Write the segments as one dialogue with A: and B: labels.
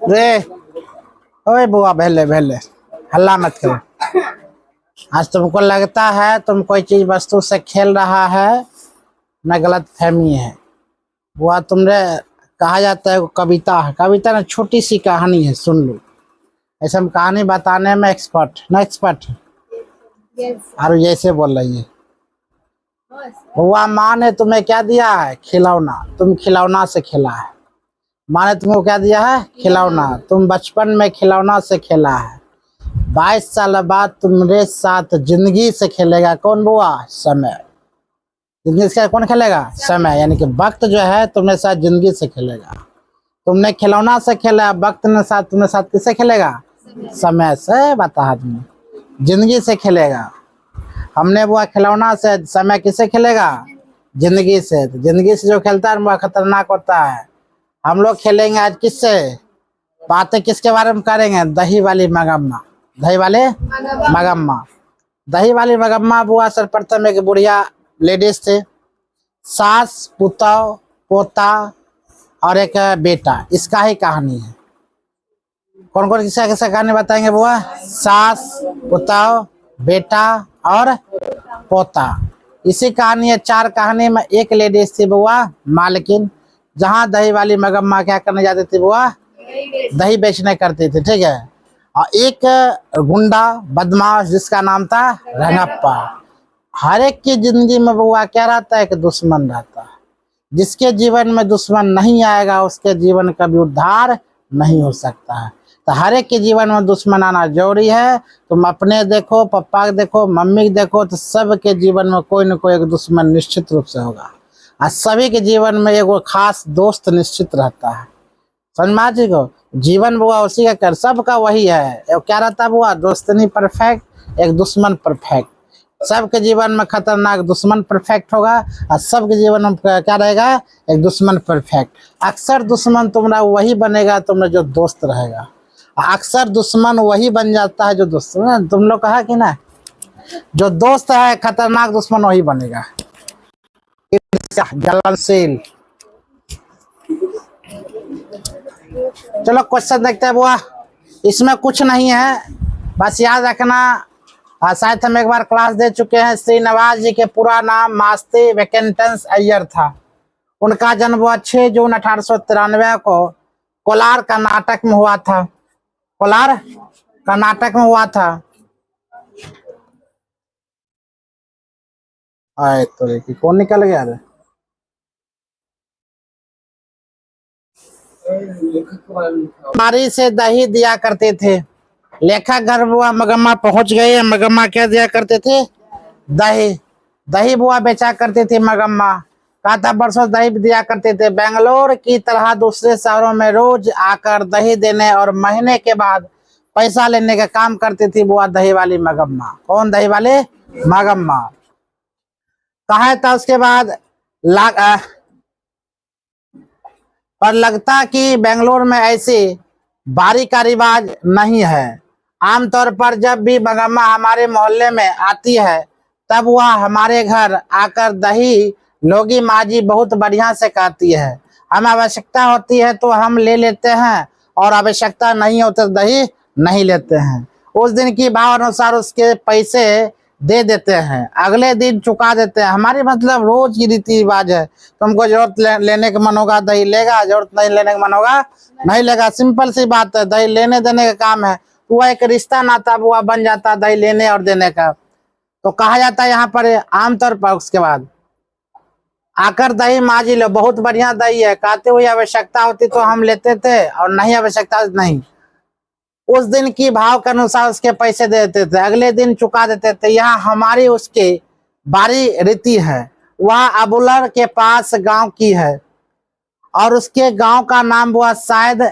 A: रे ओए बुआ, भेले भेले हल्ला मत करो। आज तुमको लगता है तुम कोई चीज वस्तु से खेल रहा है, न गलत फहमी है। बुआ तुमने कहा जाता है वो कविता है, कविता ना छोटी सी कहानी है, सुन लो। ऐसे हम कहानी बताने में एक्सपर्ट न एक्सपर्ट है। और जैसे बोल रही है बुआ, माँ ने तुम्हें क्या दिया है? खिलौना। तुम खिलौना से खेला है। माँ ने तुमको क्या दिया है? खिलौना। तुम बचपन में खिलौना से खेला है। 22 साल बाद तुम्हारे साथ जिंदगी से खेलेगा कौन बुआ? समय। जिंदगी से कौन खेलेगा? समय। यानी कि वक्त जो है तुम्हारे साथ जिंदगी से खेलेगा। तुमने खिलौना से खेला, वक्त ने साथ तुम्हारे साथ किससे खेलेगा? समय से। बता तुमने जिंदगी से खेलेगा। हमने बुआ खिलौना से, समय किससे खेलेगा? जिंदगी से। तो जिंदगी से जो खेलता है बुआ खतरनाक होता है। हम लोग खेलेंगे आज किससे? बातें किसके बारे में करेंगे? दही वाली मगम्मा। दही वाले मगम्मा। दही वाली मगम्मा बुआ सर्वप्रथम एक बुढ़िया लेडीज थे। सास, पुतौ, पोता और एक बेटा, इसका ही कहानी है। कौन कौन किसका किसका कहानी बताएंगे बुआ? सास, पुतौ, बेटा और पोता। इसी कहानी है। 4 कहानी में एक लेडीज थी बुआ मालकिन, जहाँ दही वाली मगम्मा क्या करने जाती थी बुआ? दही बेचने करती थी, ठीक है। और एक गुंडा बदमाश जिसका नाम था रंगप्पा। हर एक की जिंदगी में बुआ क्या रहता है? कि दुश्मन रहता है। जिसके जीवन में दुश्मन नहीं आएगा उसके जीवन का भी उद्धार नहीं हो सकता है। तो हर एक के जीवन में दुश्मन आना जरूरी है। तुम अपने देखो, पापा के देखो, मम्मी के देखो, तो सबके जीवन में कोई न कोई एक दुश्मन निश्चित रूप से होगा। और सभी के जीवन में एक खास दोस्त निश्चित रहता है। समझ में जी को जीवन बुआ उसी का कर, सबका वही है। क्या रहता है बुआ? दोस्तनी परफेक्ट, एक दुश्मन परफेक्ट। सबके जीवन में खतरनाक दुश्मन परफेक्ट होगा और सबके जीवन में क्या रहेगा? एक दुश्मन परफेक्ट। अक्सर दुश्मन तुम्हारा वही बनेगा तुम्हारा जो दोस्त रहेगा। अक्सर दुश्मन वही बन जाता है जो दोस्त। तुम लोग कहा कि ना, जो दोस्त है खतरनाक दुश्मन वही बनेगा, जलनशील। चलो क्वेश्चन देखते हैं बुआ। इसमें कुछ नहीं है, बस याद रखना। शायद हम एक बार क्लास दे चुके हैं। श्री नवाज जी के पूरा नाम मास्ती वेकेंटेंस अय्यर था। उनका जन्म हुआ 6 जून 1893 को कोलार कर्नाटक में हुआ था। कोलार कर्नाटक में हुआ था। आए तो देखिए कौन निकल गया रे? बारी से दही दिया करते थे। लेखक घर बुआ मगम्मा पहुंच गए। मगम्मा क्या दिया करते थे? दही। दही बुआ बेचा करती थी मगम्मा। कहा था बरसों दही दिया करते थे। बेंगलोर की तरह दूसरे शहरों में रोज आकर दही देने और महीने के बाद पैसा लेने का काम करती थी बुआ दही वाली मगम्मा। कौन? दही वाले मगम्मा। कहा था उसके बाद पर लगता कि बेंगलोर में ऐसी बारी का रिवाज नहीं है। आमतौर पर जब भी मगम्मा हमारे मोहल्ले में आती है तब वह हमारे घर आकर दही लोगी माजी बहुत बढ़िया से कहती है। हमें आवश्यकता होती है तो हम ले लेते हैं और आवश्यकता नहीं होती तो दही नहीं लेते हैं। उस दिन की भाव अनुसार उसके पैसे दे देते हैं, अगले दिन चुका देते हैं। हमारी मतलब रोज की रीति रिवाज है। तुमको जरूरत लेने का मन होगा दही लेगा, जरूरत नहीं लेने का मन होगा नहीं लेगा। सिंपल सी बात है। दही लेने देने का काम है। वो एक रिश्ता नाता बुआ बन जाता है दही लेने और देने का। तो कहा जाता है यहाँ पर आमतौर पर उसके बाद आकर दही माजी लो, बहुत बढ़िया दही है। कहते हुए आवश्यकता होती तो हम लेते थे और नहीं आवश्यकता नहीं। उस दिन की भाव के अनुसार उसके पैसे दे देते थे, अगले दिन चुका देते थे। यहाँ हमारी उसकी बारी रीति है। वह अबुलर के पास गांव की है और उसके गांव का नाम हुआ शायद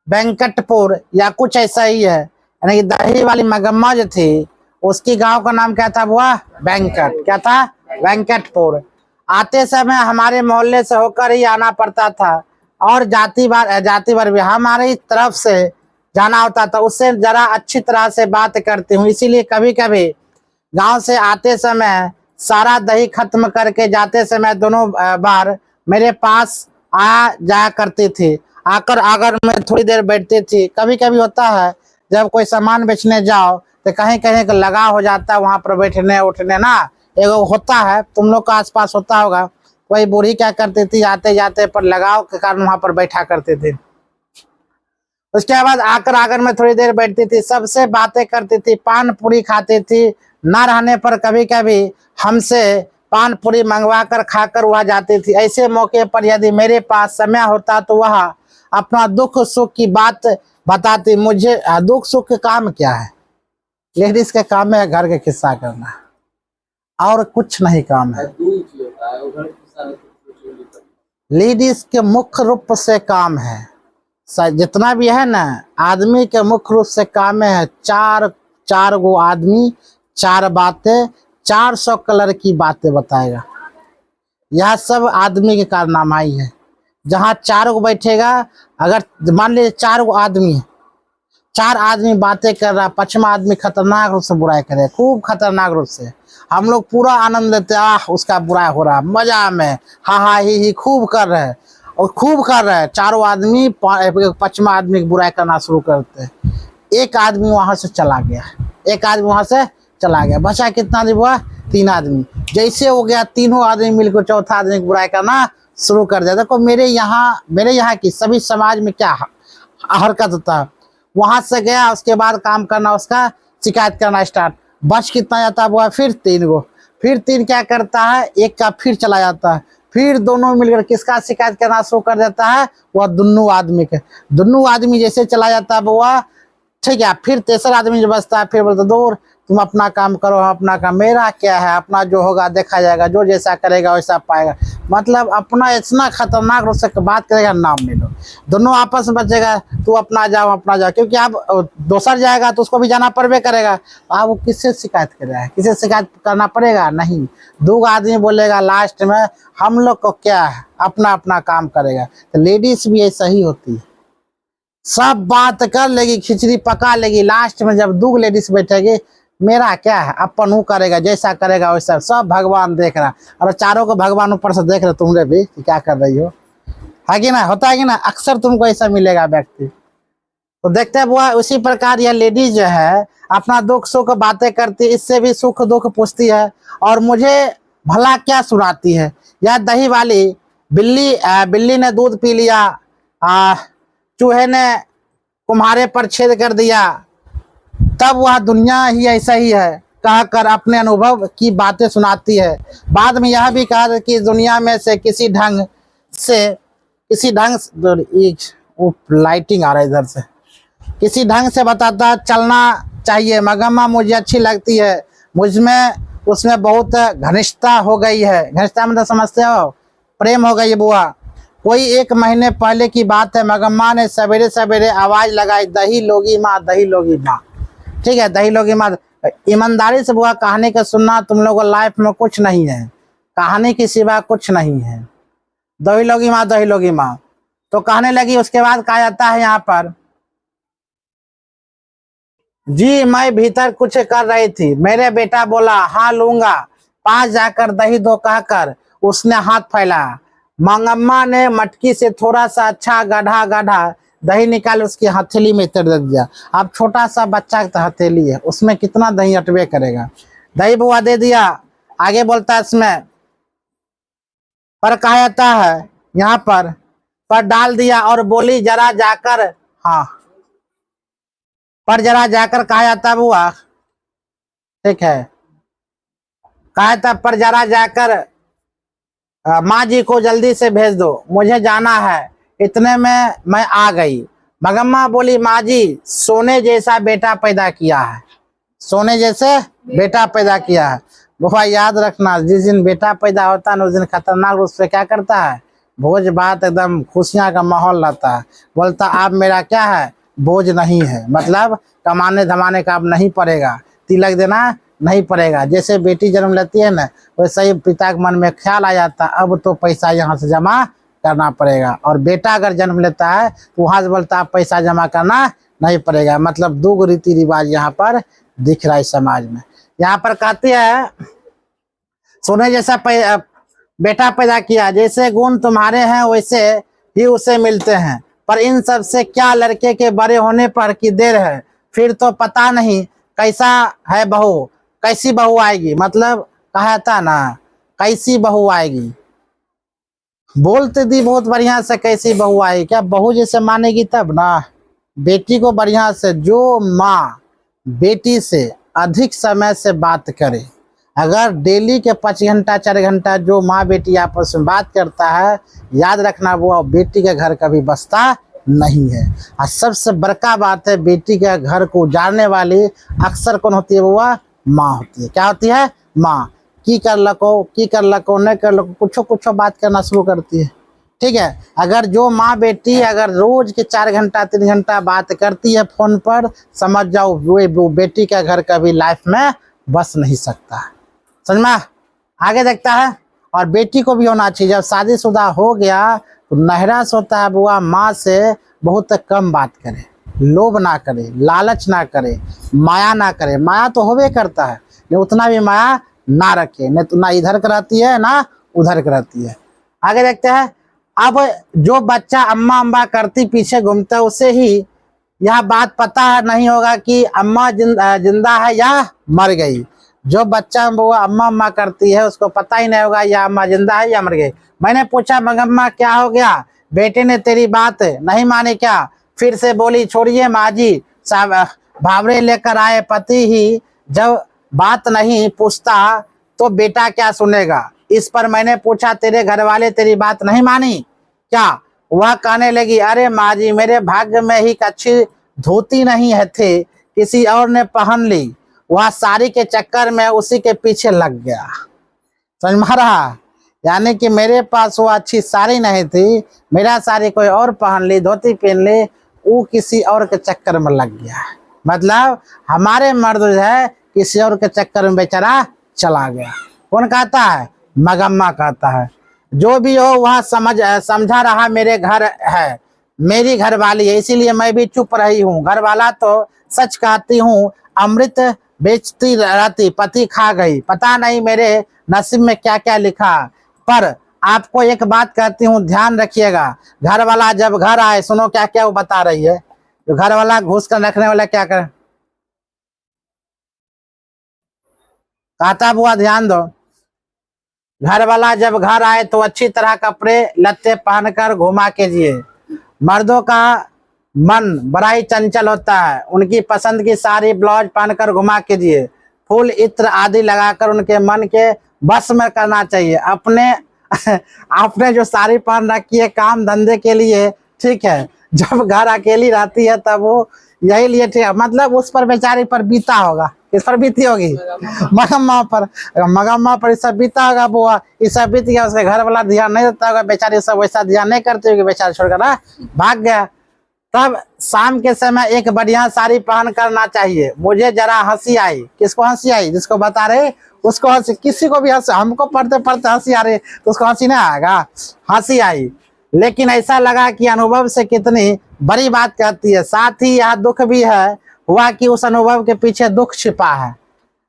A: वेंकटपुर या कुछ ऐसा ही है। यानी कि दही वाली मगम्मा जो थी उसकी गांव का नाम क्या था बुआ? वेंकट। क्या था? वेंकटपुर। आते समय हमारे मोहल्ले से होकर ही आना पड़ता था और जाति भर भी हमारी तरफ से जाना होता था। उससे जरा अच्छी तरह से बात करती हूँ, इसीलिए कभी कभी गांव से आते समय सारा दही खत्म करके जाते समय दोनों बार मेरे पास आ जाया करती थी। आकर आगर में थोड़ी देर बैठती थी। कभी कभी होता है जब कोई सामान बेचने जाओ तो कहीं कहीं का लगा हो जाता है वहां पर बैठने उठने ना, एगो होता है, तुम लोग का आसपास होता होगा। वही बूढ़ी क्या करती थी, आते जाते पर लगाव के कारण वहां पर बैठा करती थी। उसके बाद आकर आंगन में थोड़ी देर बैठती थी, सबसे बातें करती थी, पान पूरी खाती थी। ना रहने पर कभी कभी हमसे पान पूरी मंगवा कर खाकर वह जाती थी। ऐसे मौके पर यदि मेरे पास समय होता तो वह अपना दुख सुख की बात बताती मुझे। दुख सुख के काम क्या है, लेडीज के काम है घर के किस्सा करना, और कुछ नहीं काम है। लेडीज के मुख्य रूप से काम है, जितना भी है ना, आदमी के मुख्य रूप से काम है चार गो आदमी, चार बातें, 400 कलर की बातें बताएगा। यह सब आदमी के कारनामा ही है। जहाँ 4 गो बैठेगा, अगर मान लीजिए 4 गो आदमी है, 4 आदमी बातें कर रहा, 5वां आदमी खतरनाक रूप से बुराई करे, खूब खतरनाक रूप से, हम लोग पूरा आनंद लेते, उसका बुराई हो रहा, मजा में हा ही खूब कर रहे हैं, और खूब कर रहे हैं। 4 आदमी 5वां आदमी की बुराई करना शुरू करते हैं। एक आदमी वहां से चला गया, एक आदमी वहां से चला गया, बचा कितना आदमी हुआ, 3 आदमी। जैसे हो गया, तीनों आदमी मिलकर चौथा आदमी की बुराई करना शुरू कर दिया। देखो मेरे यहाँ की सभी समाज में क्या हरकत होता है, वहां से गया, उसके बाद काम करना, उसका शिकायत करना स्टार्ट, बच कितना जाता है वो, फिर 3 गो, फिर 3 क्या करता है, एक का फिर चला जाता है, फिर दोनों मिलकर किसका शिकायत करना शुरू कर देता है, वह दोनों आदमी के। दोनों आदमी जैसे चला जाता है वो, ठीक है, फिर तीसरा आदमी जो बचता है, फिर बोलता दूर तुम अपना काम करो, अपना काम, मेरा क्या है, अपना जो होगा देखा जाएगा, जो जैसा करेगा वैसा पाएगा। मतलब अपना इतना खतरनाक रूप से बात करेगा, नाम ले लो, दोनों आपस में बचेगा, तू अपना जाओ, क्योंकि अब दोसर जाएगा तो उसको भी जाना पड़बे करेगा। अब वो किससे शिकायत करेगा, किससे शिकायत करना पड़ेगा, नहीं, 2 आदमी बोलेगा, लास्ट में हम लोग को क्या है, अपना अपना काम करेगा। तो लेडीज भी ऐसा ही होती है, सब बात कर लेगी, खिचड़ी पका लेगी, लास्ट में जब 2 लेडीज बैठेगी, मेरा क्या है, अपन वो करेगा, जैसा करेगा वैसा, सब भगवान देख रहा, और 4 को भगवान ऊपर से देख रहे, तुमने भी क्या कर रही हो, है कि ना, होता है कि ना, अक्सर तुमको ऐसा मिलेगा व्यक्ति। तो देखते हैं बुआ, उसी प्रकार यह लेडीज जो है अपना दुख सुख बातें करती, इससे भी सुख दुख पूछती है, और मुझे भला क्या सुनाती है। यह दही वाली बिल्ली ने दूध पी लिया, चूहे ने कुम्हारे पर छेद कर दिया, तब वह दुनिया ही ऐसा ही है कहकर अपने अनुभव की बातें सुनाती है। बाद में यह भी कहा कि दुनिया में से किसी ढंग से लाइटिंग आ रहा है इधर से, किसी ढंग से बताता चलना चाहिए। मगम्मा मुझे अच्छी लगती है, मुझमें उसमें बहुत घनिष्ठता हो गई है। घनिष्ठता मतलब समझते हो, प्रेम हो गई बुआ। कोई 1 महीने पहले की बात है, मगम्मा ने सवेरे सवेरे आवाज लगाई, दही लोगी माँ, दही लोगी माँ, ठीक है, दही लोगी माँ। ईमानदारी से बुआ, कहानी का सुनना तुम लोगों लाइफ में कुछ नहीं है, कहानी के सिवा कुछ नहीं है, दही लोगी माँ, दही लोगी माँ। तो कहने लगी, उसके बाद कहा जाता है यहाँ पर, जी मैं भीतर कुछ कर रही थी, मेरे बेटा बोला हाँ लूंगा, पास जाकर दही दो कहकर उसने हाथ फैलाया। मंगम्मा ने मटकी से थोड़ा सा अच्छा गाढ़ा दही निकाल उसकी हथेली में तर दिया। अब छोटा सा बच्चा का हथेली है, उसमें कितना दही अटवे करेगा। दही बुआ दे दिया। आगे बोलता है इसमें, पर कहा जाता है यहाँ पर डाल दिया और बोली जरा जाकर, हाँ पर जरा जाकर कहा जाता बुआ, ठीक है, कहा था पर जरा जाकर माँ जी को जल्दी से भेज दो, मुझे जाना है। इतने में मैं आ गई। मगम्मा बोली, माँ जी सोने जैसा बेटा पैदा किया है, सोने जैसे बेटा पैदा किया है। बुआ याद रखना, जिस दिन बेटा पैदा होता है ना, उस दिन खतरनाक रूप से क्या करता है, भोज भात एकदम खुशियां का माहौल रहता है। बोलता अब मेरा क्या है, बोझ नहीं है, मतलब कमाने धमाने का अब नहीं पड़ेगा, तिलक देना नहीं पड़ेगा। जैसे बेटी जन्म लेती है ना, वैसे ही पिता के मन में ख्याल आ जाता है अब तो पैसा यहाँ से जमा करना पड़ेगा। और बेटा अगर जन्म लेता है तो वहां से बोलता है पैसा जमा करना नहीं पड़ेगा। मतलब 2 रीति रिवाज यहाँ पर दिख रहा है समाज में। यहाँ पर कहते हैं सोने जैसा बेटा पैदा किया, जैसे गुण तुम्हारे हैं वैसे ही उसे मिलते हैं। पर इन सब से क्या लड़के के बड़े होने पर की देर है, फिर तो पता नहीं कैसा है बहू, कैसी बहू आएगी। मतलब कहा था ना, कैसी बहू आएगी। बोलते दी बहुत बढ़िया से, कैसी बहू आएगी, क्या बहू जैसे मानेगी तब ना। बेटी को बढ़िया से, जो माँ बेटी से अधिक समय से बात करे, अगर डेली के 5 घंटा 4 घंटा जो माँ बेटी आपस में बात करता है, याद रखना वो बेटी के घर कभी बसता नहीं है। और सबसे बड़का बात है, बेटी के घर को उजाड़ने वाली अक्सर कौन होती है, वो माँ होती है। क्या होती है? माँ। की कर लको नहीं कर लको, कुछ बात करना शुरू करती है। ठीक है, अगर जो माँ बेटी अगर रोज के 4 घंटा 3 घंटा बात करती है फोन पर, समझ जाओ वो बेटी का घर कभी लाइफ में बस नहीं सकता। समझ में? आगे देखता है। और बेटी को भी होना चाहिए, जब शादीशुदा हो गया तो नहरास होता है बुआ, माँ से बहुत कम बात करे, लोभ ना करे, लालच ना करे, माया ना करे। माया तो होवे करता है, लेकिन उतना भी माया ना रखे, नहीं तो ना इधर कराती है ना उधर कराती है। आगे देखते हैं। अब जो बच्चा अम्मा अम्मा करती पीछे घूमता है, उसे ही यह बात पता नहीं होगा कि अम्मा जिंदा है या मर गई। जो बच्चा वो अम्मा अम्मा करती है, उसको पता ही नहीं होगा या अम्मा जिंदा है या मर गई। मैंने पूछा, मगम्मा क्या हो गया, बेटे ने तेरी बात नहीं मानी क्या? फिर से बोली, छोड़िए माँ जी, भावरे लेकर आए पति ही जब बात नहीं पूछता तो बेटा क्या सुनेगा। इस पर मैंने पूछा, तेरे घर वाले तेरी बात नहीं मानी क्या? वह कहने लगी, अरे माँ जी, मेरे भाग्य में ही अच्छी धोती नहीं है थे, किसी और ने पहन ली, वह साड़ी के चक्कर में उसी के पीछे लग गया। समझ में आ रहा? यानी कि मेरे पास वो अच्छी साड़ी नहीं थी, मेरा साड़ी कोई और पहन ली, धोती पहन ली, वो किसी और के चक्कर में लग गया। मतलब हमारे मर्द जो है किसी और के चक्कर में बेचारा चला गया। कौन कहता है? मगम्मा कहता है। जो भी हो वह समझा रहा मेरे घर है, मेरी घरवाली है, इसीलिए मैं भी चुप रही हूँ। घरवाला तो सच कहती हूँ, अमृत बेचती रहती, पति खा गई, पता नहीं मेरे नसीब में क्या क्या लिखा। पर आपको एक बात कहती हूँ, ध्यान रखिएगा, घर वाला जब घर आए, सुनो क्या क्या वो बता रही है। जो घर वाला घुस कर रखने वाला क्या करे, कहता बुआ ध्यान दो, घर वाला जब घर आए तो अच्छी तरह कपड़े लत्ते पहनकर घुमा कीजिए। मर्दों का मन बड़ा ही चंचल होता है, उनकी पसंद की साड़ी ब्लाउज पहनकर घुमा कीजिए। फूल इत्र आदि लगाकर उनके मन के बस में करना चाहिए। अपने आपने जो साड़ी पहन रखी है काम धंधे के लिए, ठीक है, जब घर अकेली रहती है तब वो यही लिए, ठीक है, मतलब उस पर बेचारी पर बीता होगा। किस पर बीती होगी? मगम्मा पर। मगम्मा पर इस सब बीता होगा बुआ, इस सब बीत गया, उसके घर वाला ध्यान नहीं देता होगा, बेचारी सब वैसा ध्यान नहीं करती होगी, बेचारी छोड़कर भाग गया। तब शाम के समय एक बढ़िया साड़ी पहन करना चाहिए। मुझे जरा हंसी आई। किसको हंसी आई? जिसको बता रहे उसको हंसी, किसी को भी हंसी, हमको पढ़ते पढ़ते हंसी आ रही तो उसको हंसी नहीं आएगा? हंसी आई, लेकिन ऐसा लगा कि अनुभव से कितनी बड़ी बात कहती है। साथ ही यह दुख भी है हुआ कि उस अनुभव के पीछे दुख छिपा है।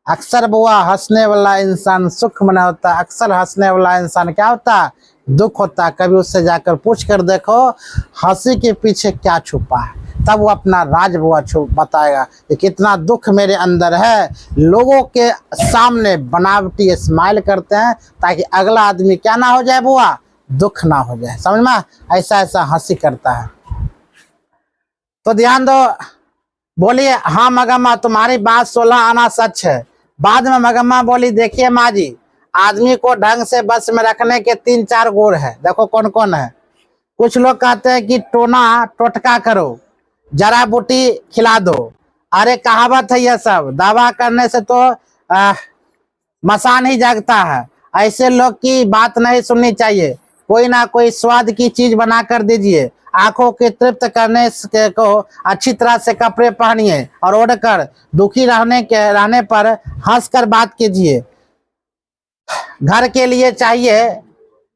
A: अक्सर बुआ हंसने वाला इंसान सुख में नहीं होता, अक्सर हंसने वाला इंसान क्या होता है? दुख होता है। कभी उससे जाकर पूछ कर देखो हंसी के पीछे क्या छुपा है, तब वो अपना राज बुआ बताएगा कि कितना दुख मेरे अंदर है। लोगों के सामने बनावटी स्माइल करते हैं ताकि अगला आदमी क्या ना हो जाए बुआ, दुख ना हो जाए। समझ में? ऐसा ऐसा हंसी करता है। तो ध्यान दो। बोलिए, हाँ मगम्मा तुम्हारी बात 16 आना सच है। बाद में मगम्मा बोली, देखिए माँ जी, आदमी को ढंग से बस में रखने के 3-4 गुण है। देखो कौन कौन है। कुछ लोग कहते हैं कि टोना टोटका करो, जरा बूटी खिला दो। अरे कहावत है यह सब, दावा करने से तो मसान ही जागता है। ऐसे लोग की बात नहीं सुननी चाहिए। कोई ना कोई स्वाद की चीज बना कर दीजिए। आंखों के तृप्त करने को अच्छी तरह से कपड़े पहनिए और ओढ़कर दुखी रहने पर हंसकर बात कीजिए। घर के लिए चाहिए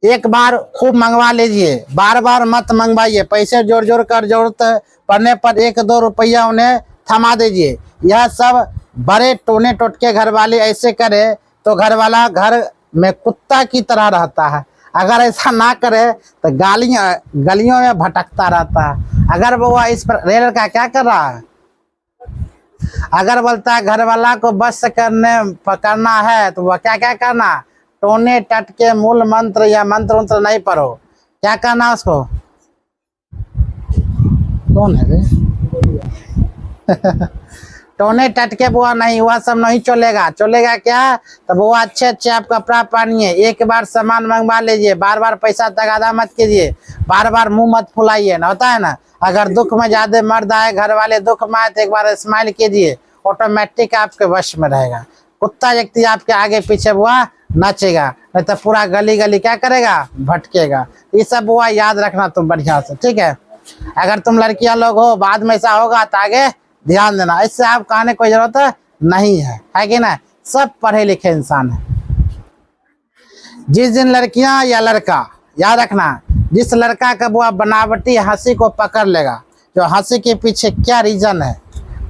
A: एक बार खूब मंगवा लीजिए, बार बार मत मंगवाइए। पैसे जोड़ जोड़ कर जरूरत पड़ने पर 1-2 रुपया उन्हें थमा दीजिए। यह सब बड़े टोने टोटके घर वाले ऐसे करे तो घर वाला घर में कुत्ता की तरह रहता है। अगर ऐसा ना करे तो गलियों में भटकता रहता है। अगर वो इस पर रेलर का क्या कर रहा है, अगर बोलता है घर वाला को बस पकड़ना है तो वह क्या क्या करना, टोने टटके मूल मंत्र या मंत्र नहीं पढ़ो, क्या करना उसको, कौन है रे टोने टटके बुआ नहीं, वह सब नहीं चलेगा। चलेगा क्या, तो वो अच्छे आप कपड़ा पहनिए, एक बार सामान मंगवा लीजिए, बार बार पैसा तगादा मत कीजिए, बार बार मुंह मत फुलाइए ना, होता है ना। अगर दुख में ज्यादा मर्द आए, घर वाले दुख में आए तो एक बार स्माइल कीजिए, ऑटोमेटिक आपके वश में रहेगा। कुत्ता व्यक्ति आपके आगे पीछे बुआ नाचेगा, नहीं तो पूरा गली गली क्या करेगा, भटकेगा। ये सब बुआ याद रखना तुम बढ़िया से, ठीक है। अगर तुम लड़कियां लोग हो, बाद में ऐसा होगा तो आगे ध्यान देना, इससे आप कहने कोई जरूरत नहीं है कि ना। सब पढ़े लिखे इंसान है। जिस दिन लड़कियां या लड़का, याद रखना, जिस लड़का का वो बनावटी हंसी को पकड़ लेगा, जो हंसी के पीछे क्या रीजन है,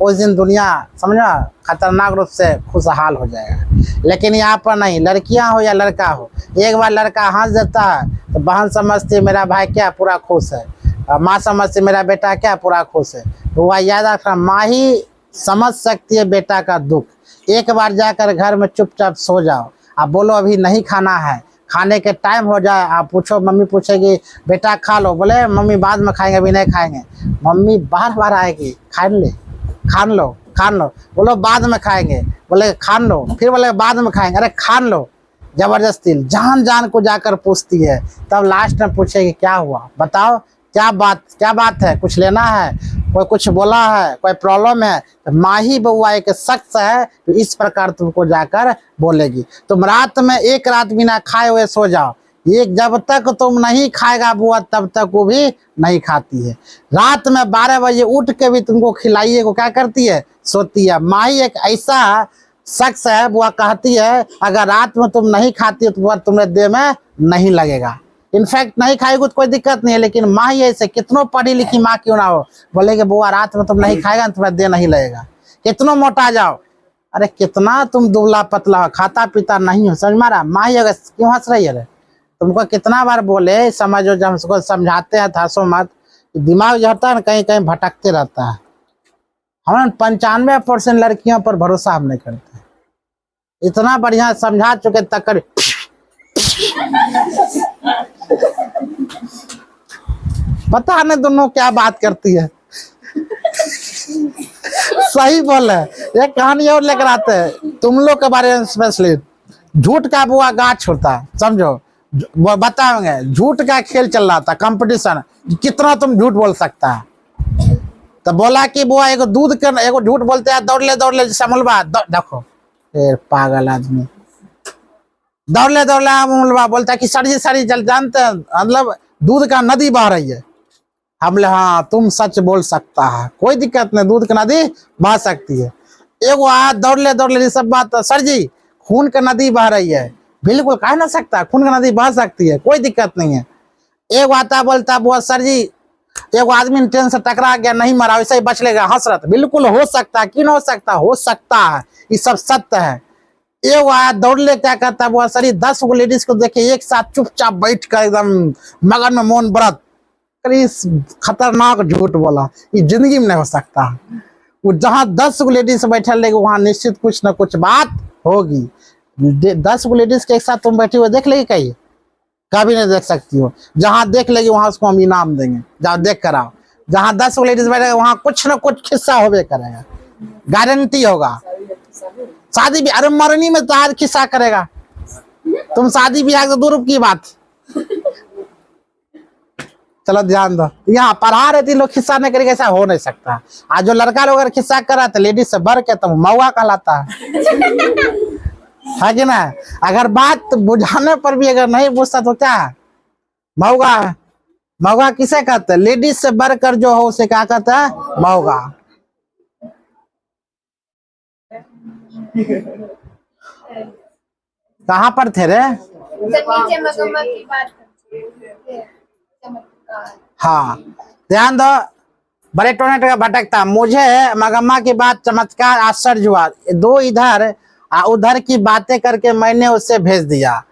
A: उस दिन दुनिया समझो खतरनाक रूप से खुशहाल हो जाएगा। लेकिन यहाँ पर नहीं, लड़कियां हो या लड़का हो, एक बार लड़का हंस देता है तो बहन समझती है मेरा भाई क्या पूरा खुश है, माँ समझती मेरा बेटा क्या पूरा खुश है। तो वह याद रखना, माँ ही समझ सकती है बेटा का दुख। एक बार जाकर घर में चुपचाप सो जाओ, आप बोलो अभी नहीं खाना है, खाने के टाइम हो जाए, आप पूछो, मम्मी पूछेगी बेटा खा लो, बोले मम्मी बाद में खाएंगे, अभी नहीं खाएंगे, मम्मी बार बार आएगी, खान लो, बोलो बाद में खाएंगे, बोले खान लो, फिर बोले बाद में खाएंगे, अरे खान लो, जबरदस्ती जान को जाकर पूछती है। तब लास्ट में पूछेगी क्या हुआ, बताओ क्या बात है, कुछ लेना है, कोई कुछ बोला है, कोई प्रॉब्लम है, तो माँ ही बउआ एक शख्स है तो इस प्रकार तुमको जाकर बोलेगी। तुम रात में एक रात बिना खाए हुए सो जाओ, एक जब तक तुम नहीं खाएगा बुआ तब तक वो भी नहीं खाती है। रात में 12 बजे उठ के भी तुमको खिलाइए को क्या करती है, सोती है। माँ ही एक ऐसा शख्स है, बुआ कहती है अगर रात में तुम नहीं खाती हो तो बुआ तुम्हारे देह में नहीं लगेगा। इनफैक्ट नहीं खाएगी तो कोई दिक्कत नहीं है, लेकिन माँ ही ऐसे, कितनों पढ़ी लिखी माँ क्यों ना हो, बोलेगे बुआ रात में तुम नहीं खाएगा तुम्हारा देह नहीं लगेगा। कितनों मोटा जाओ, अरे कितना तुम दुबला पतला हो, खाता पीता नहीं हो, समझ मारा, माँ ही अगर क्यों हंस रही है, तुमको कितना बार बोले समझो, जब हमको समझाते हैं हंसो मत, दिमाग जो होता है ना कहीं कहीं भटकते रहता है। हम 95% लड़कियों पर भरोसा हम नहीं करते, इतना बढ़िया समझा चुके तक पता नहीं दोनों क्या बात करती है। सही बोल है, एक कहानी और लेकर आते हैं तुम लोग के बारे में स्पेशली। झूठ का बुआ गाछ होता है, समझो, वो बताओगे झूठ का खेल चल रहा था, कंपटीशन, कितना तुम झूठ बोल सकता है। तो बोला कि बुआ एगो दूध कर, एगो झूठ बोलते हैं, दौड़ ले समलवा, देखो पागल आदमी, दौड़ ले मुलवा बोलता है कि सर जल जानते हैं, मतलब दूध का नदी बह रही है। हमले हाँ तुम सच बोल सकता है, कोई दिक्कत नहीं, दूध का नदी बह सकती है। एगो दौड़ ले सब बात, सर जी खून का नदी बह रही है, बिल्कुल कह ना सकता, खून का नदी बह सकती है, कोई दिक्कत नहीं है। एक आता बोलता वो सर जी एगो आदमी ट्रेन से टकरा गया, नहीं मरा, वैसे ही बच लेगा, हंस रहा था, बिल्कुल हो सकता है, क्यों ना हो सकता है, ये सब सत्य है। एगो आया दौड़ ले, क्या करता है वो सर 10 गो लेडीज को देखे एक साथ चुपचाप बैठ कर एकदम मगन में मौन व्रत, खतरनाक झूठ बोला, ये जिंदगी में नहीं हो सकता। वो जहाँ 10 गो लेडीज बैठे लेगी वहां निश्चित कुछ ना कुछ बात होगी। 10 गो लेडीज के एक साथ तुम बैठे हुए देख लेगी कहीं, कभी नहीं देख सकती हो। जहां देख लेगी वहां उसको हम इनाम देंगे, जाओ देख कर आओ। जहां 10 गो लेडीज बैठेगा वहां कुछ ना कुछ किस्सा होबे करेगा, गारंटी होगा। शादी भी, अरे मरनी में तो आज किस्सा करेगा, तुम शादी ब्याह तो दूर की बात। चलो ध्यान दो, यहाँ पढ़ा रहे थे लोग, खिस्सा नहीं करेगा, ऐसा हो नहीं सकता। आज जो लड़का लोग अगर खिस्सा कर रहा था लेडीज से भर के, तो मौका कहलाता है कि ना। अगर बात बुझाने पर भी अगर नहीं बुझता तो क्या मौका किसे कहते हैं, लेडीज से बढ़कर जो हो उसे क्या कहते हैं, मौका। कहाँ पर थे रे, हाँ ध्यान दो, बड़े टोने का भटकता, मुझे मगम्मा की बात चमत्कार आश्चर्य हुआ, दो इधर उधर की बातें करके मैंने उससे भेज दिया।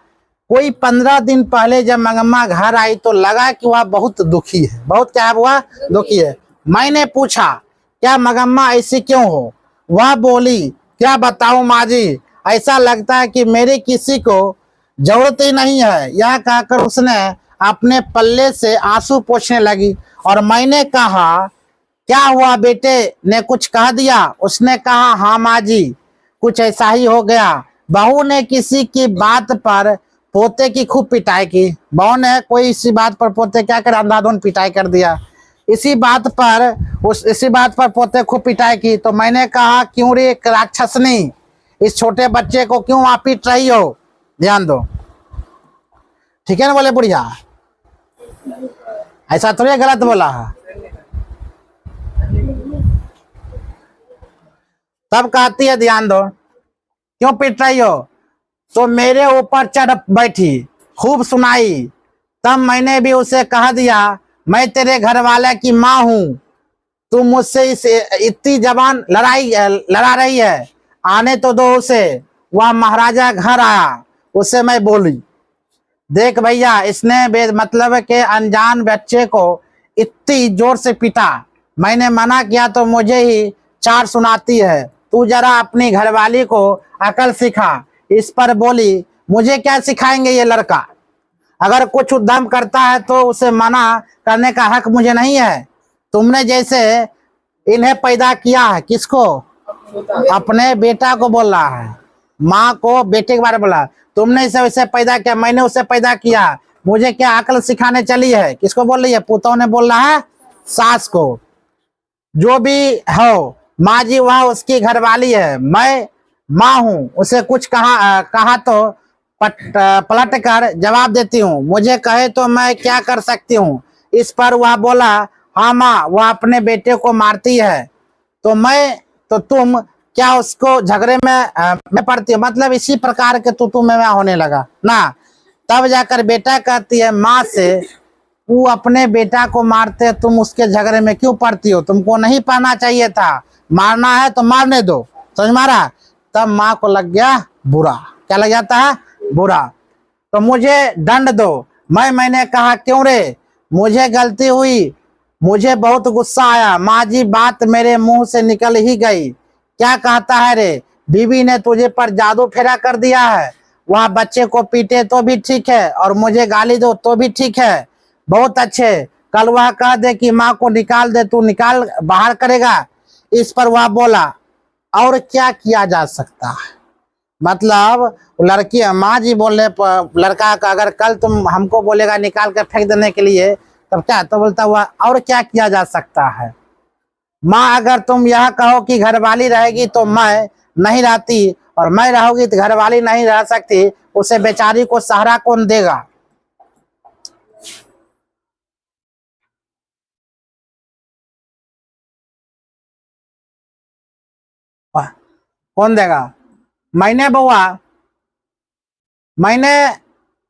A: कोई 15 दिन पहले जब मंगम्मा घर आई तो लगा कि वह बहुत दुखी है, बहुत क्या हुआ, दुखी है। मैंने पूछा क्या मंगम्मा ऐसी क्यों हो? वह बोली क्या बताऊं माँ जी, ऐसा लगता है कि मेरी किसी को जरूरत ही नहीं है। यह कहकर उसने अपने पल्ले से आंसू पोंछने लगी और मैंने कहा क्या हुआ बेटे ने कुछ कह दिया? उसने कहा हाँ माँ जी, कुछ ऐसा ही हो गया। बहू ने किसी की बात पर पोते की खूब पिटाई की। बहू ने कोई इसी बात पर पोते क्या कर अंधाधुंध पिटाई कर दिया। इसी बात पर पोते खूब पिटाई की। तो मैंने कहा क्यों रे राक्षसनी, इस छोटे बच्चे को क्यों आप पीट रही हो? ध्यान दो, ठीक है ना? बोले बुढ़िया, ऐसा थोड़ी गलत बोला है। तब कहती है ध्यान दो, क्यों पीट रही हो? तो मेरे ऊपर चढ़ बैठी, खूब सुनाई। तब मैंने भी उसे कह दिया मैं तेरे घर वाले की माँ हूं, तू मुझसे इतनी जबान लड़ा रही है, आने तो दो उसे। वह महाराजा घर आया, उसे मैं बोली देख भैया, इसने मतलब के अनजान बच्चे को इतनी जोर से पीटा। मैंने मना किया तो मुझे ही चार सुनाती है। तू जरा अपनी घरवाली को अकल सिखा। इस पर बोली मुझे क्या सिखाएंगे ये लड़का, अगर कुछ उद्यम करता है तो उसे मना करने का हक मुझे नहीं है। तुमने जैसे इन्हें पैदा किया है, किसको? अपने बेटा को बोल रहा है, माँ को बेटे के बारे में बोला। तुमने इसे वैसे पैदा किया, मैंने उसे पैदा किया, मुझे क्या अकल सिखाने चली है? किसको बोल रही है? पुतों ने बोल रहा है सास को। जो भी हो माँ जी, वह उसकी घरवाली है, मैं माँ हूँ। उसे कुछ कहा तो पलट कर जवाब देती हूँ, मुझे कहे तो मैं क्या कर सकती हूँ? इस पर वह बोला हाँ माँ, वह अपने बेटे को मारती है तो तुम क्या उसको झगड़े में पड़ती हो? मतलब इसी प्रकार के तू में होने लगा ना। तब जाकर बेटा कहती है माँ से, तू अपने बेटा को मारते, तुम उसके झगड़े में क्यों पड़ती हो? तुमको नहीं पढ़ना चाहिए था, मारना है तो मारने दो, समझ मारा? तब माँ को लग गया बुरा। क्या लग जाता है? बुरा। तो मुझे दंड दो। मैंने कहा क्यों रे, मुझे गलती हुई, मुझे बहुत गुस्सा आया। माँ जी बात मेरे मुंह से निकल ही गई। क्या कहता है रे, बीवी ने तुझे पर जादू फेरा कर दिया है। वह बच्चे को पीटे तो भी ठीक है और मुझे गाली दो तो भी ठीक है, बहुत अच्छे। कल वह कह दे कि माँ को निकाल दे, तू निकाल बाहर करेगा। इस पर वह बोला और क्या किया जा सकता है? मतलब लड़की माँ जी बोलने पर लड़का का अगर कल तुम हमको बोलेगा निकाल कर फेंक देने के लिए, तब क्या? तो बोलता हुआ और क्या किया जा सकता है? माँ अगर तुम यह कहो कि घरवाली रहेगी तो मैं नहीं रहती, और मैं रहूंगी तो घरवाली नहीं रह सकती, उसे बेचारी को सहारा कौन देगा? कौन देगा? मैंने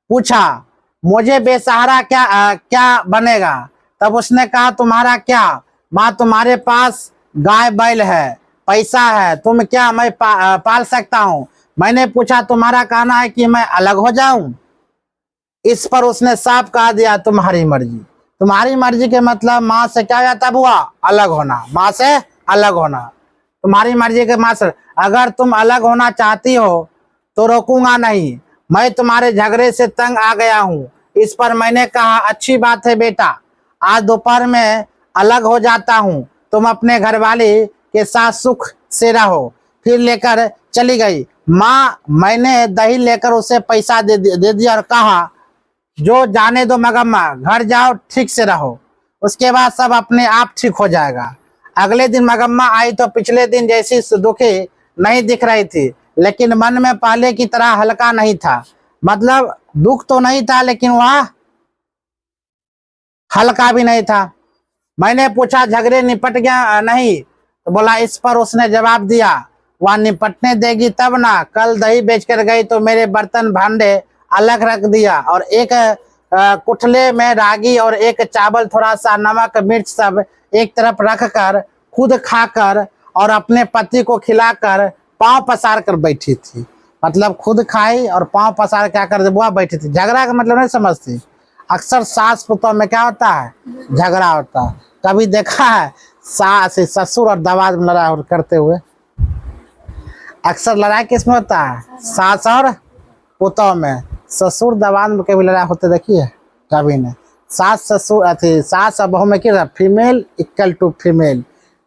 A: पूछा मुझे बेसहारा क्या बनेगा? तब उसने कहा तुम्हारा क्या? माँ तुम्हारे पास गाय बैल है, पैसा है, तुम क्या मैं पाल सकता हूँ? मैंने पूछा तुम्हारा कहना है कि मैं अलग हो जाऊं? इस पर उसने साफ कहा दिया तुम्हारी मर्जी। तुम्हारी मर्जी के मतलब माँ से क्या जाता बुआ? अलग होना, माँ से अलग होना। तुम्हारी मर्जी के माँ से अगर तुम अलग होना चाहती हो तो रोकूंगा नहीं, मैं तुम्हारे झगड़े से तंग आ गया हूँ। इस पर मैंने कहा अच्छी बात है बेटा, आज दोपहर में अलग हो जाता हूँ, तुम अपने घरवाले के साथ सुख से रहो। फिर लेकर चली गई। माँ मैंने दही लेकर उसे पैसा दे दिया और कहा जो जाने दो मगम्मा, घर जाओ ठीक से रहो, उसके बाद सब अपने आप ठीक हो जाएगा। अगले दिन मगम्मा आई तो पिछले दिन जैसी दुखी नहीं दिख रही थी, लेकिन मन में पहले की तरह हल्का नहीं था। मतलब दुख तो नहीं था लेकिन वह हल्का भी नहीं था। मैंने पूछा झगड़े निपट गया नहीं? तो बोला इस पर उसने जवाब दिया वह निपटने देगी तब ना। कल दही बेचकर गई तो मेरे बर्तन भांडे अलग रख दिया और एक कुठले में रागी और एक चावल, थोड़ा सा नमक मिर्च सब एक तरफ रखकर खुद खाकर और अपने पति को खिलाकर पांव पसार कर बैठी थी। मतलब खुद खाई और पांव पसार क्या कर दे बुआ बैठी थी। झगड़ा का मतलब नहीं समझती। अक्सर सास पुतोह में क्या होता है, झगड़ा होता है। कभी देखा है सास ससुर और दमाद में लड़ाई करते हुए? अक्सर लड़ाई किस में होता है, सास और पुतोह में। ससुर दमाद में कभी लड़ाई होते देखिए? कभी नहीं। सास ससुर अथी सास और बहू में क्या, फीमेल इक्वल टू फीमेल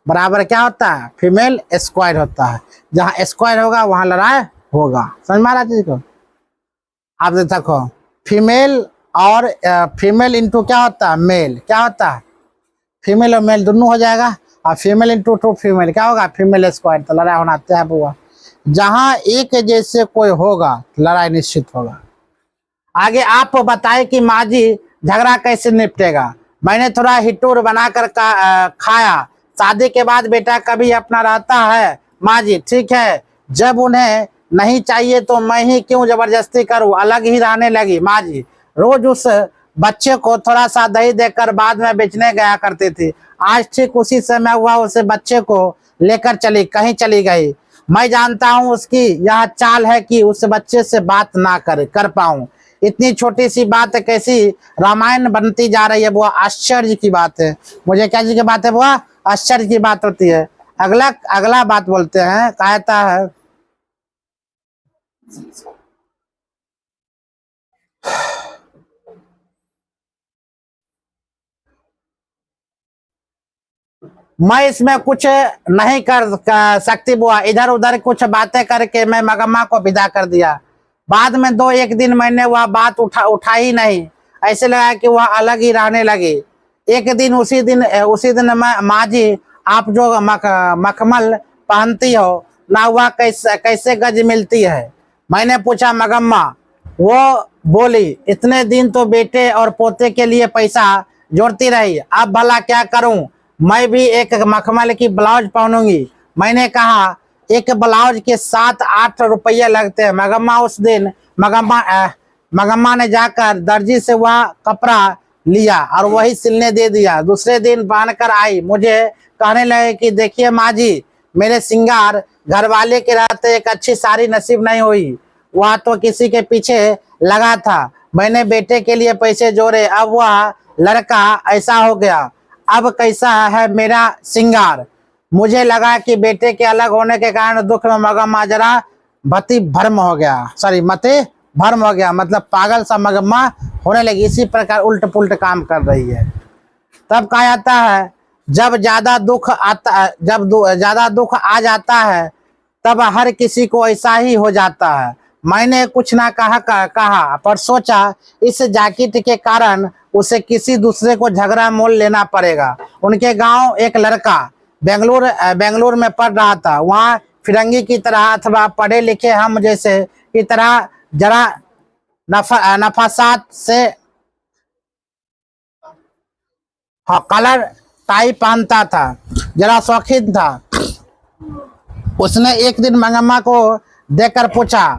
A: बराबर क्या होता है, फीमेल स्क्वायर होता है। जहाँ स्क्वायर होगा वहां लड़ाई होगा। समझ में आ रहा चीज को? आप देखो फीमेल और फीमेल इंटू क्या होता है, मेल क्या होता है, फीमेल और मेल दोनों हो जाएगा। और फीमेल इंटू टू फीमेल क्या होगा, फीमेल स्क्वायर। तो लड़ाई होना तय है बुआ। जहां एक जैसे कोई होगा लड़ाई निश्चित होगा। आगे आप बताए कि माँ जी झगड़ा कैसे निपटेगा। मैंने थोड़ा हिटूर बनाकर खाया। शादी के बाद बेटा कभी अपना रहता है माँ जी, ठीक है। जब उन्हें नहीं चाहिए तो मैं ही क्यों जबरदस्ती करूं, अलग ही रहने लगी माँ जी। रोज उस बच्चे को थोड़ा सा दही देकर बाद में बेचने गया करती थी। आज ठीक उसी समय हुआ, उसे बच्चे को लेकर कहीं चली गई। मैं जानता हूँ उसकी यह चाल है कि उस बच्चे से बात ना कर पाऊं। इतनी छोटी सी बात कैसी रामायण बनती जा रही है बुआ, आश्चर्य की बात है। मुझे क्या चीज की बात है बुआ, आश्चर्य की बात होती है। अगला अगला बात बोलते हैं, कहता है मैं इसमें कुछ नहीं कर सकती बुआ। इधर उधर कुछ बातें करके मैं मगम्मा को विदा कर दिया। बाद में 2-1 दिन मैंने वह बात उठाई नहीं। ऐसे लगा कि वह अलग ही रहने लगी। एक दिन उसी दिन माँ जी आप जो मखमल पहनती हो ना, वह कैसे गज मिलती है। मैंने पूछा मगम्मा। वो बोली इतने दिन तो बेटे और पोते के लिए पैसा जोड़ती रही, अब भला क्या करूं, मैं भी एक मखमल की ब्लाउज पहनूंगी। मैंने कहा एक ब्लाउज के 7-8 रुपये लगते हैं। मगम्मा ने जाकर दर्जी से वह कपड़ा लिया और वही सिलने दे दिया। दूसरे दिन पहनकर आई, मुझे कहने लगे कि देखिए माँ जी, मेरे सिंगार घर वाले के रहते एक अच्छी साड़ी नसीब नहीं हुई। वह तो किसी के पीछे लगा था। मैंने बेटे के लिए पैसे जोड़े, अब वह लड़का ऐसा हो गया। अब कैसा है मेरा सिंगार। मुझे लगा कि बेटे के अलग होने के कारण दुख में मगम्मा जरा मति भ्रम हो गया, मतलब पागल सा मगम्मा होने लगी। इसी प्रकार उल्ट पुल्ट काम कर रही है। तब कहा जाता है जब ज्यादा दुख आ जाता है तब हर किसी को ऐसा ही हो जाता है। मैंने कुछ ना कहा पर सोचा इस जैकेट के कारण उसे किसी दूसरे को झगड़ा मोल लेना पड़ेगा। उनके गांव एक लड़का बेंगलुरु में पढ़ रहा था। वहाँ फिरंगी की तरह अथवा पढ़े लिखे हम जैसे की तरह जरा नफासात से कलर टाई पहनता था, जरा शौकीन था। उसने एक दिन मंगम्मा को देखकर पूछा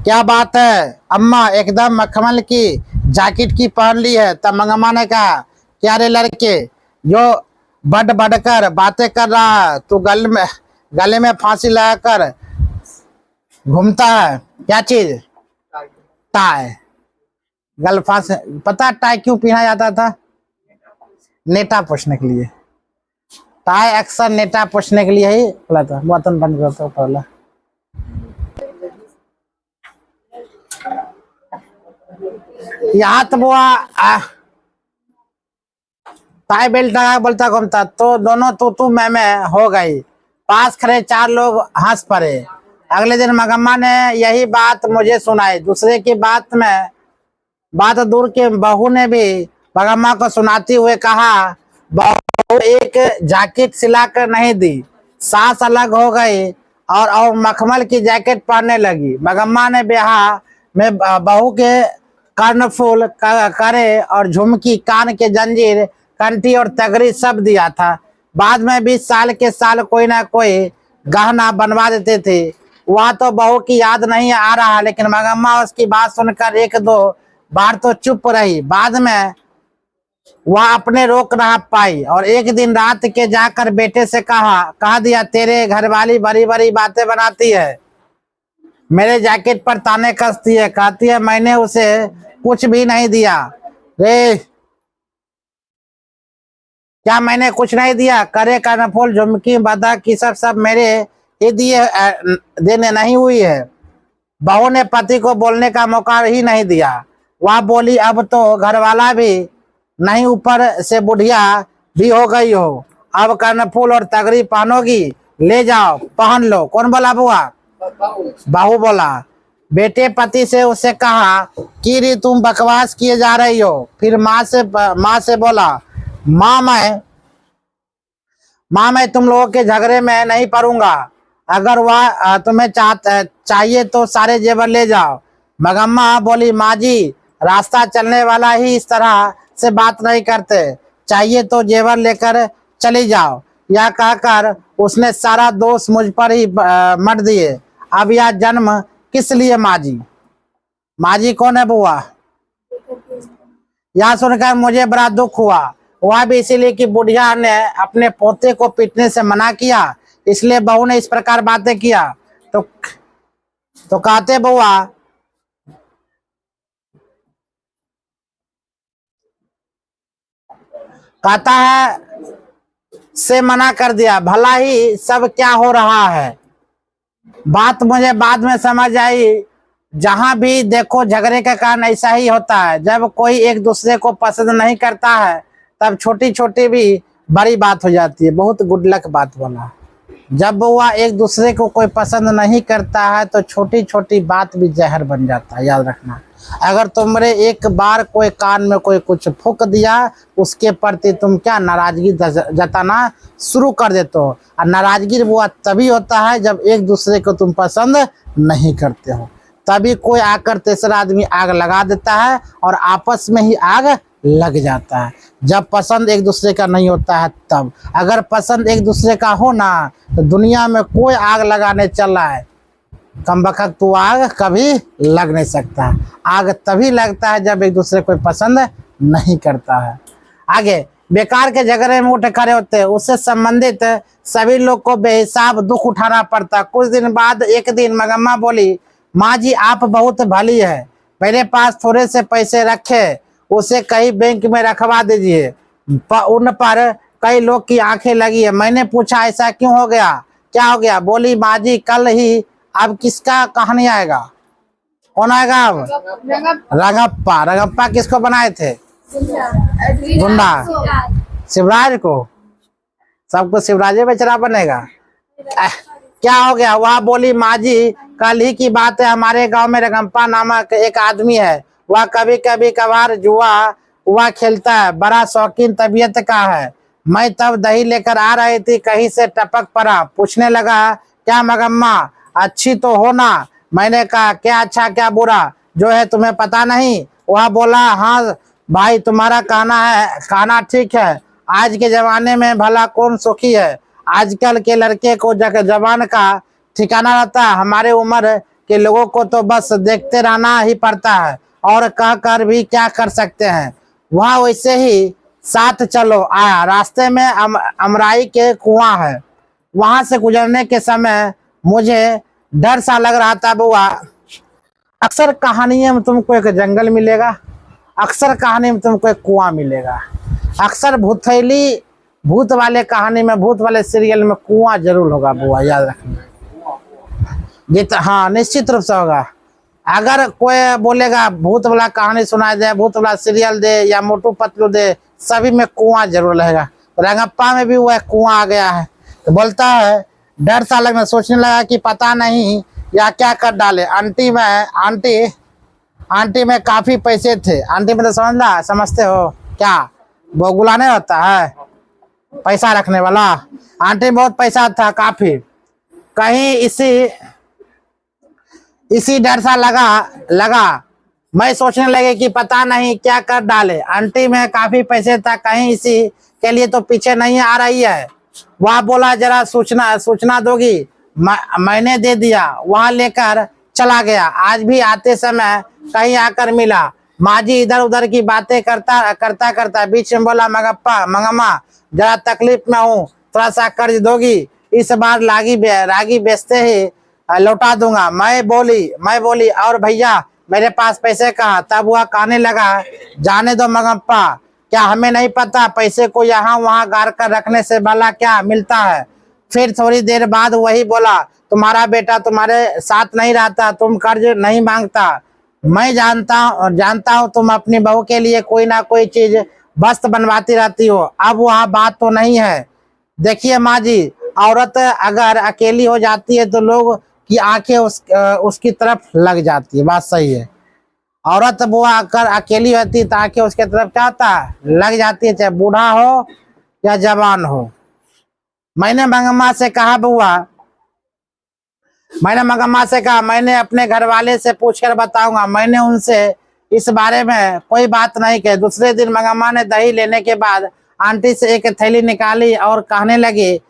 A: क्या बात है अम्मा, एकदम मखमल की जैकेट की पहन ली है। तब मंगम्मा ने कहा क्या रे लड़के, जो बढ़कर बातें कर रहा है, तू गले में फांसी लगाकर घूमता है, क्या चीज, टाई। गल फांसी, पता टाई क्यों पहना जाता था, नेटा पूछने के लिए। टाई अक्सर नेटा पूछने के लिए ही बोला था। बर्तन बंद करता हूँ पहला। यहाँ तो वो टाई बेल्ट लगा बोलता घूमता, तो दोनों तू मैं हो गई। पास खड़े 4 लोग हंस पड़े। अगले दिन मगम्मा ने यही बात मुझे सुनाई। दूसरे की बात दूर के बहू ने भी मगम्मा को सुनाती हुए कहा बहू एक जैकेट सिलाकर नहीं दी, सास अलग हो गई और मखमल की जैकेट पहनने लगी। मगम्मा ने ब्याह में बहू के कर्णफूल करे और झुमकी, कान के जंजीर, कंठी और तगड़ी सब दिया था। बाद में 20 साल के साल कोई ना कोई गहना बनवा देते थे। वह तो बहू की याद नहीं आ रहा, लेकिन मगम्मा उसकी बात सुनकर 1-2 बार तो चुप रही। बाद में वह अपने रोक ना पाई और एक दिन रात के जाकर बेटे से कहा दिया तेरे घरवाली बड़ी बड़ी बातें बनाती है। मेरे जैकेट पर ताने कसती है, कहती है मैंने उसे कुछ भी नहीं दिया। रे क्या मैंने कुछ नहीं दिया? करे कर्णफूल, झुमकी, बदक की सब मेरे ही दिए देने नहीं हुई है। बहू ने पति को बोलने का मौका ही नहीं दिया। वह बोली अब तो घरवाला भी नहीं, ऊपर से बुढ़िया भी हो गई हो, अब कर्णफूल और तगड़ी पहनोगी, ले जाओ पहन लो। कौन बोला? बुआ। बहू बोला। बेटे पति से उससे कहा कि री तुम बकवास किए जा रही हो। फिर माँ से बोला माँ मैं तुम लोगों के झगड़े में नहीं पड़ूंगा। अगर वह तुम्हें चाहिए तो सारे जेवर ले जाओ। मगम्मा बोली माँ जी, रास्ता चलने वाला ही इस तरह से बात नहीं करते, चाहिए तो जेवर लेकर चली जाओ। यह कहकर उसने सारा दोष मुझ पर ही मत दिए। अब यह जन्म किस लिए माँ जी? माँ जी कौन है बुआ? यह सुनकर मुझे बड़ा दुख हुआ। वह भी इसीलिए कि बुढ़िया ने अपने पोते को पीटने से मना किया, इसलिए बहू ने इस प्रकार बातें किया। तो कहते बुआ कहता है से मना कर दिया, भला ही सब क्या हो रहा है। बात मुझे बाद में समझ आई। जहां भी देखो झगड़े का कारण ऐसा ही होता है। जब कोई एक दूसरे को पसंद नहीं करता है तब छोटी छोटी भी बड़ी बात हो जाती है। बहुत गुड लक बात बोला। जब वह एक दूसरे को कोई पसंद नहीं करता है तो छोटी छोटी बात भी जहर बन जाता है, याद रखना। अगर तुमरे एक बार कोई कान में कोई कुछ फूंक दिया, उसके प्रति तुम क्या नाराजगी जताना शुरू कर देते हो। और नाराजगी वो तभी होता है जब एक दूसरे को तुम पसंद नहीं करते हो। तभी कोई आकर तीसरा आदमी आग लगा देता है और आपस में ही आग लग जाता है। जब पसंद एक दूसरे का नहीं होता है तब। अगर पसंद एक दूसरे का हो ना तो दुनिया में कोई आग लगाने चल रहा है, कमबख्त तू आग कभी लग नहीं सकता। आग तभी लगता है जब एक दूसरे को पसंद नहीं करता है। आगे बेकार के झगड़े में उठ खड़े होते हैं, उससे संबंधित सभी लोग को बेहिसाब दुख उठाना पड़ता। कुछ दिन बाद एक दिन मगम्मा बोली माँ जी आप बहुत भली है, मेरे पास थोड़े से पैसे रखे, उसे कहीं बैंक में रखवा दीजिए। उन पर कई लोग की आंखें लगी है। मैंने पूछा ऐसा क्यों हो गया, क्या हो गया? बोली माँ जी कल ही अब किसका कहानी आएगा? कौन आएगा अब? रंगप्पा। रंगप्पा किसको बनाए थे? गुंडा। शिवराज को। सबको शिवराज बेचारा बनेगा। क्या हो गया? वह बोली माँ जी कल ही की बात है, हमारे गांव में रंगप्पा नामक एक आदमी है। वह कभी कभी कभार जुआ खेलता है, बड़ा शौकीन तबीयत का है। मैं तब दही लेकर आ रही थी, कहीं से टपक पड़ा, पूछने लगा क्या मगम्मा अच्छी तो हो ना? मैंने कहा क्या अच्छा क्या बुरा, जो है तुम्हें पता नहीं? वह बोला हाँ भाई तुम्हारा कहना ठीक है। आज के जमाने में भला कौन सुखी है? आजकल के लड़के को जवान का ठिकाना रहता है। हमारे उम्र के लोगों को तो बस देखते रहना ही पड़ता है और कह कर भी क्या कर सकते हैं। वहाँ वैसे ही साथ चलो आया। रास्ते में अमराई के कुआं है। वहां से गुजरने के समय मुझे डर सा लग रहा था। बुआ अक्सर कहानी में तुमको एक जंगल मिलेगा, अक्सर कहानी में तुमको एक कुआं मिलेगा, अक्सर भूत वाले कहानी में, भूत वाले सीरियल में कुआं जरूर होगा। बुआ याद रखना। हाँ निश्चित रूप से होगा। अगर कोई बोलेगा भूत वाला कहानी सुनाई दे, भूत वाला सीरियल दे या मोटू पतलू दे, सभी में कुआं जरूर रहेगा। रंगप्पा में भी वह कुआं आ गया है। तो बोलता है डर सा लगना, सोचने लगा कि पता नहीं या क्या कर डाले। आंटी में काफी पैसे थे। आंटी में तो समझते हो क्या? वो गुलाने होता है पैसा रखने वाला। आंटी में बहुत पैसा था काफी। कहीं इसी डर सा लगा मैं सोचने लगे कि पता नहीं क्या कर डाले। आंटी में काफी पैसे था, कहीं इसी के लिए तो पीछे नहीं आ रही है। वह बोला जरा सूचना दोगी? मैंने दे दिया। वहां लेकर चला गया। आज भी आते समय कहीं आकर मिला। माँ जी इधर उधर की बातें करता बीच में बोला मंगम्मा जरा तकलीफ में हूँ, थोड़ा सा कर्ज दोगी? इस बार रागी बेचते ही लौटा दूंगा। मैं बोली और भैया मेरे पास पैसे कहाँ। तब वह कहने लगा, जाने दो मंगप्पा, क्या हमें नहीं पता पैसे को यहाँ वहाँ गाड़ कर रखने से भला क्या मिलता है। फिर थोड़ी देर बाद वही बोला, तुम्हारा बेटा तुम्हारे साथ नहीं रहता, तुम कर्ज नहीं मांगता। मैं जानता हूँ तुम अपनी बहू के लिए कोई ना कोई चीज वस्त्र बनवाती रहती हो। अब वह बात तो नहीं है। देखिए माँ जी, औरत अगर अकेली हो जाती है तो लोग की आंखें उसकी तरफ लग जाती है। बात सही है। औरत वो अगर अकेली होती है तो आंखें उसके तरफ चाहता है लग जाती है, चाहे बूढ़ा हो या जवान हो। मैंने मंगम्मा से कहा, मैंने अपने घर वाले से पूछकर बताऊंगा। मैंने उनसे इस बारे में कोई बात नहीं कही। दूसरे दिन मंगम्मा ने दही लेने के बाद आंटी से एक थैली निकाली और कहने लगी,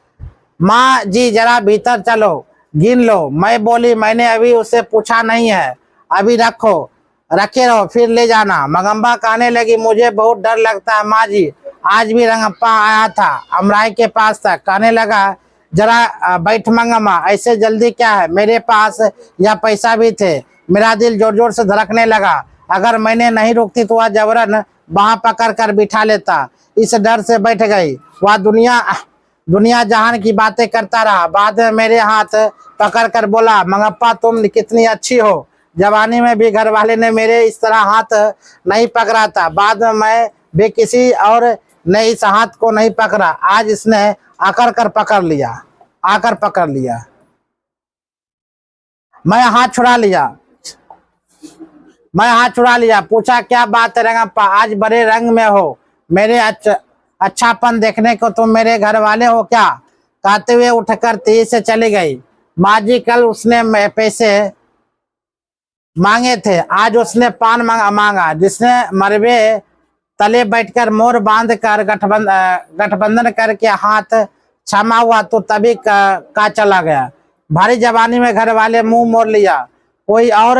A: माँ जी जरा भीतर चलो, गिन लो। मैं बोली, मैंने अभी उससे पूछा नहीं है, अभी रखे रहो फिर ले जाना। मंगम्मा कहने लगी, मुझे बहुत डर लगता है माँ जी। आज भी रंगप्पा आया था अमराई के पास तक, कहने लगा, जरा बैठ मंगम्मा, ऐसे जल्दी क्या है, मेरे पास या पैसा भी थे। मेरा दिल जोर जोर से धड़कने लगा। अगर मैंने नहीं रोकती तो वह जबरन बाह पकड़ कर बिठा लेता। इस डर से बैठ गई। वह दुनिया जहान की बातें करता रहा। बाद में मेरे हाथ पकड़ कर बोला, मंगप्पा तुम कितनी अच्छी हो। जवानी में भी घर वाले ने मेरे इस तरह हाथ नहीं पकड़ा था। बाद में मैं भी किसी और ने इस हाथ को नहीं पकड़ा। आज इसने आकर पकड़ लिया। मैं हाथ छुड़ा लिया। पूछा, क्या बात है रंगप्पा, आज बड़े रंग में हो। मेरे अच्छापन देखने को तुम मेरे घर वाले हो क्या। कहते हुए उठकर तेजी से चली गई। माँ जी, कल उसने पैसे मांगे थे, आज उसने पान मांगा। जिसने मरबे तले बैठकर मोर बांध कर गठबंधन करके हाथ क्षमा हुआ तो तभी का चला गया। भारी जवानी में घर वाले मुंह मोड़ लिया। कोई और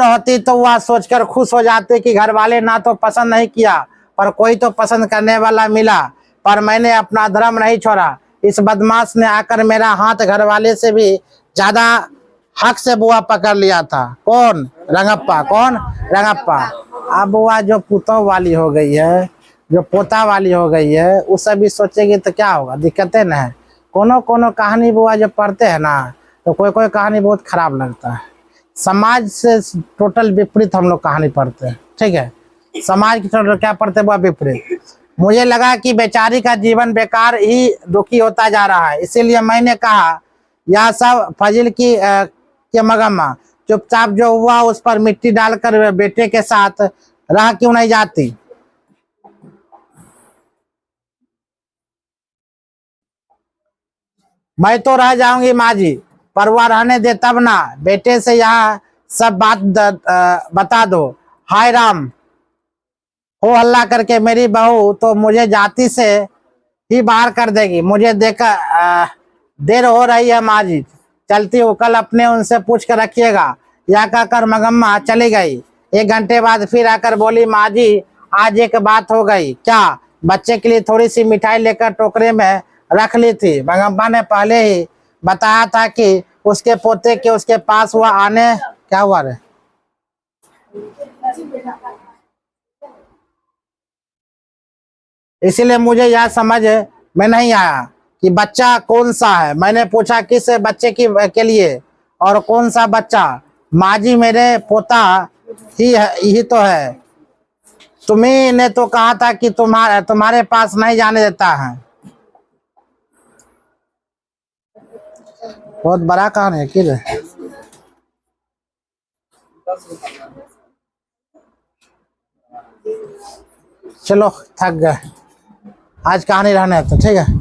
A: होती तो वह सोचकर खुश हो जाते कि घर वाले ना तो पसंद नहीं किया पर कोई तो पसंद करने वाला मिला। पर मैंने अपना धर्म नहीं छोड़ा। इस बदमाश ने आकर मेरा हाथ घर वाले से भी ज्यादा हक से बुआ पकड़ लिया था। कौन? रंगप्पा। अब बुआ जो पुतों वाली हो गई है, जो पोता वाली हो गई है, उस अभी सोचेगी तो क्या होगा, दिक्कतें न है। कोनो कहानी बुआ जब पढ़ते हैं ना तो कोई कहानी बहुत खराब लगता है। समाज से टोटल विपरीत हम लोग कहानी पढ़ते हैं। ठीक है, समाज की टोटल क्या पढ़ते हैं बुआ, विपरीत। मुझे लगा कि बेचारी का जीवन बेकार ही दुखी होता जा रहा है, इसीलिए मैंने कहा, यह सब फजिल की मंगम्मा, चुपचाप जो हुआ उस पर मिट्टी डालकर बेटे के साथ रह क्यों नहीं जाती। मैं तो रह जाऊंगी माँ जी, पर वह रहने दे तब ना। बेटे से यहाँ सब बात बता दो। हाय राम, हो हल्ला करके मेरी बहू तो मुझे जाति से ही बाहर कर देगी। मुझे देखकर देर हो रही है माँ जी, चलती हूँ, कल अपने उनसे पूछ कर रखिएगा। यह कहकर मंगम्मा चली गई। 1 घंटे बाद फिर आकर बोली, माँ जी आज एक बात हो गई। क्या? बच्चे के लिए थोड़ी सी मिठाई लेकर टोकरे में रख ली थी। मंगम्मा ने पहले ही बताया था कि उसके पोते के उसके पास हुआ आने, क्या हुआ रे, इसीलिए मुझे यह समझ में नहीं आया कि बच्चा कौन सा है। मैंने पूछा, किस बच्चे के लिए, और कौन सा बच्चा? माँ जी मेरे पोता ही तो है। तुम्ही ने तो कहा था कि तुम्हारे पास नहीं जाने देता है। बहुत बड़ा कहानी है कि चलो थक गए, आज कहानी रहने तो ठीक है।